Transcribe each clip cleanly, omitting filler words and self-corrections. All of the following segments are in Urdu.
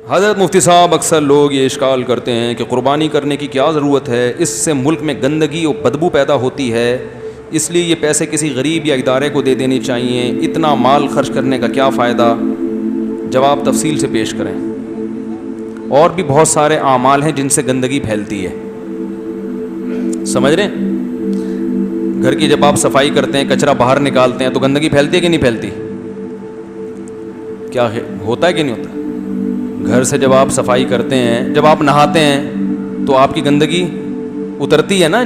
حضرت مفتی صاحب اکثر لوگ یہ اشکال کرتے ہیں کہ قربانی کرنے کی کیا ضرورت ہے، اس سے ملک میں گندگی اور بدبو پیدا ہوتی ہے، اس لیے یہ پیسے کسی غریب یا ادارے کو دے دینی چاہیے، اتنا مال خرچ کرنے کا کیا فائدہ؟ جواب تفصیل سے پیش کریں۔ اور بھی بہت سارے اعمال ہیں جن سے گندگی پھیلتی ہے، سمجھ رہے ہیں؟ گھر کی جب آپ صفائی کرتے ہیں، کچرا باہر نکالتے ہیں تو گندگی پھیلتی ہے کہ نہیں پھیلتی؟ کیا ہوتا ہے کہ نہیں ہوتا؟ گھر سے جب آپ صفائی کرتے ہیں، جب آپ نہاتے ہیں تو آپ کی گندگی اترتی ہے نا،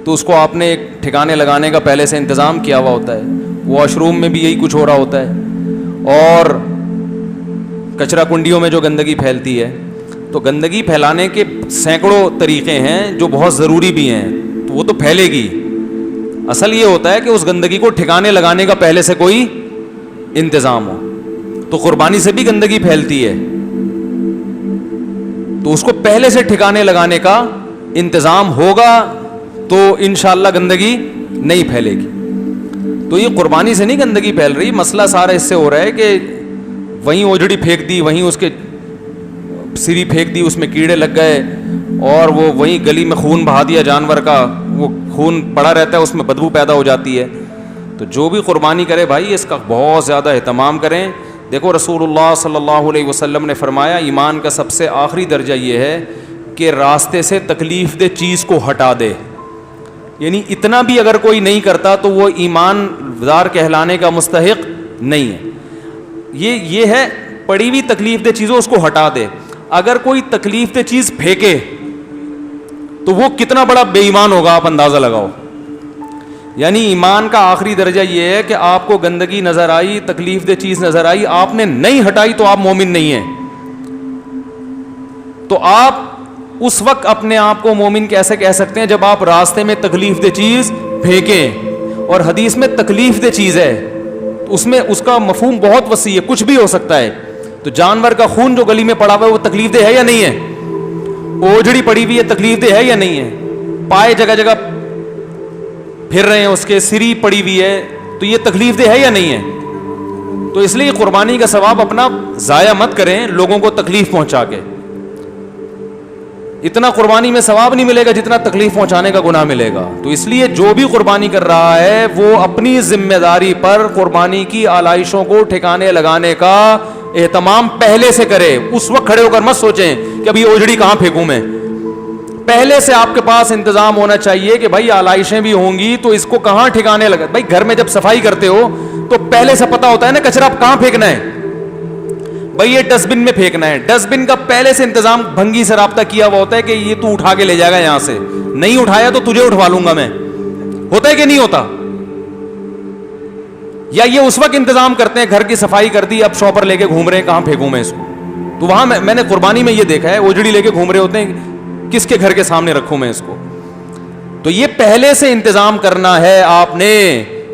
تو اس کو آپ نے ایک ٹھکانے لگانے کا پہلے سے انتظام کیا ہوا ہوتا ہے۔ واش روم میں بھی یہی کچھ ہو رہا ہوتا ہے، اور کچرا کنڈیوں میں جو گندگی پھیلتی ہے، تو گندگی پھیلانے کے سینکڑوں طریقے ہیں جو بہت ضروری بھی ہیں، تو وہ تو پھیلے گی۔ اصل یہ ہوتا ہے کہ اس گندگی کو ٹھکانے لگانے کا پہلے سے کوئی انتظام ہو۔ تو قربانی سے بھی گندگی پھیلتی ہے، تو اس کو پہلے سے ٹھکانے لگانے کا انتظام ہوگا تو انشاءاللہ گندگی نہیں پھیلے گی۔ تو یہ قربانی سے نہیں گندگی پھیل رہی، مسئلہ سارا اس سے ہو رہا ہے کہ وہیں اوجڑی پھینک دی، وہیں اس کے سری پھینک دی، اس میں کیڑے لگ گئے، اور وہ وہیں گلی میں خون بہا دیا جانور کا، وہ خون پڑا رہتا ہے، اس میں بدبو پیدا ہو جاتی ہے۔ تو جو بھی قربانی کرے بھائی، اس کا بہت زیادہ اہتمام کریں۔ دیکھو رسول اللہ صلی اللہ علیہ وسلم نے فرمایا، ایمان کا سب سے آخری درجہ یہ ہے کہ راستے سے تکلیف دہ چیز کو ہٹا دے، یعنی اتنا بھی اگر کوئی نہیں کرتا تو وہ ایمان دار کہلانے کا مستحق نہیں ہے۔ یہ ہے پڑی ہوئی تکلیف دہ چیزوں اس کو ہٹا دے۔ اگر کوئی تکلیف دہ چیز پھینکے تو وہ کتنا بڑا بے ایمان ہوگا، آپ اندازہ لگاؤ۔ یعنی ایمان کا آخری درجہ یہ ہے کہ آپ کو گندگی نظر آئی، تکلیف دہ چیز نظر آئی، آپ نے نہیں ہٹائی تو آپ مومن نہیں ہیں۔ تو آپ اس وقت اپنے آپ کو مومن کیسے کہہ سکتے ہیں جب آپ راستے میں تکلیف دہ چیز پھینکیں؟ اور حدیث میں تکلیف دہ چیز ہے، اس میں اس کا مفہوم بہت وسیع ہے، کچھ بھی ہو سکتا ہے۔ تو جانور کا خون جو گلی میں پڑا ہوا ہے وہ تکلیف دہ ہے یا نہیں ہے؟ اوجڑی پڑی ہوئی ہے، تکلیف دہ ہے یا نہیں ہے؟ پائے جگہ جگہ پھر رہے ہیں، اس کے سری پڑی ہوئی ہے، تو یہ تکلیف دہ ہے یا نہیں ہے؟ تو اس لیے قربانی کا ثواب اپنا ضائع مت کریں لوگوں کو تکلیف پہنچا کے۔ اتنا قربانی میں ثواب نہیں ملے گا جتنا تکلیف پہنچانے کا گناہ ملے گا۔ تو اس لیے جو بھی قربانی کر رہا ہے وہ اپنی ذمہ داری پر قربانی کی آلائشوں کو ٹھکانے لگانے کا اہتمام پہلے سے کرے۔ اس وقت کھڑے ہو کر مت سوچیں کہ ابھی اوجڑی کہاں پھینکوں میں۔ پہلے سے آپ کے پاس انتظام ہونا چاہیے کہ بھائی آلائشیں بھی ہوں گی تو اس کو کہاں ٹھکانے لگا۔ بھائی گھر میں جب صفائی کرتے ہو تو پہلے سے پتا ہوتا ہے نا کچرا کہاں پھینکنا ہے، بھائی یہ ڈسٹ بن میں پھینکنا ہے۔ ڈسٹ بن کا پہلے سے انتظام بھنگی سے رابطہ کیا ہوا ہوتا ہے کہ یہ تو اٹھا کے لے جائے گا یہاں سے، نہیں اٹھایا تو تجھے اٹھوا لوں گا میں، ہوتا ہے کہ نہیں ہوتا؟ یا یہ اس وقت انتظام کرتے ہیں گھر کی صفائی کر دی، اب شاپر لے کے گھوم رہے ہیں کہاں پھینکوں میں اس کو۔ تو وہاں میں نے قربانی میں یہ دیکھا ہے، اوجڑی لے کے گھوم رہے ہوتے ہیں، کس کے گھر کے سامنے رکھوں میں اس کو؟ تو یہ پہلے سے انتظام کرنا ہے آپ نے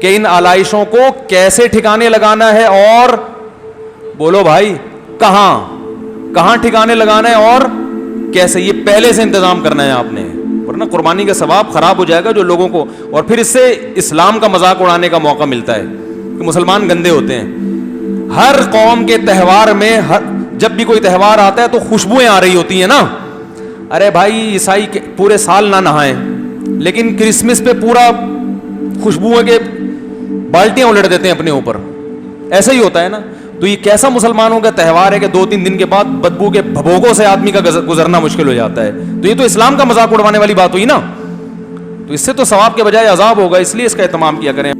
کہ ان آلائشوں کو کیسے ٹھکانے لگانا ہے، اور بولو بھائی کہاں ٹھکانے لگانا ہے اور کیسے، یہ پہلے سے انتظام کرنا ہے آپ نے، ورنہ قربانی کا ثواب خراب ہو جائے گا جو لوگوں کو، اور پھر اس سے اسلام کا مذاق اڑانے کا موقع ملتا ہے کہ مسلمان گندے ہوتے ہیں۔ ہر قوم کے تہوار میں جب بھی کوئی تہوار آتا ہے تو خوشبوئیں آ رہی ہوتی ہیں نا۔ ارے بھائی عیسائی پورے سال نہ نہائیں لیکن کرسمس پہ پورا خوشبوؤں کے بالٹیاں الٹ دیتے ہیں اپنے اوپر، ایسا ہی ہوتا ہے نا۔ تو یہ کیسا مسلمانوں کا تہوار ہے کہ 2-3 دن کے بعد بدبو کے بھبوکوں سے آدمی کا گزرنا مشکل ہو جاتا ہے۔ تو یہ تو اسلام کا مذاق اڑوانے والی بات ہوئی نا۔ تو اس سے تو ثواب کے بجائے عذاب ہوگا، اس لیے اس کا اہتمام کیا کریں۔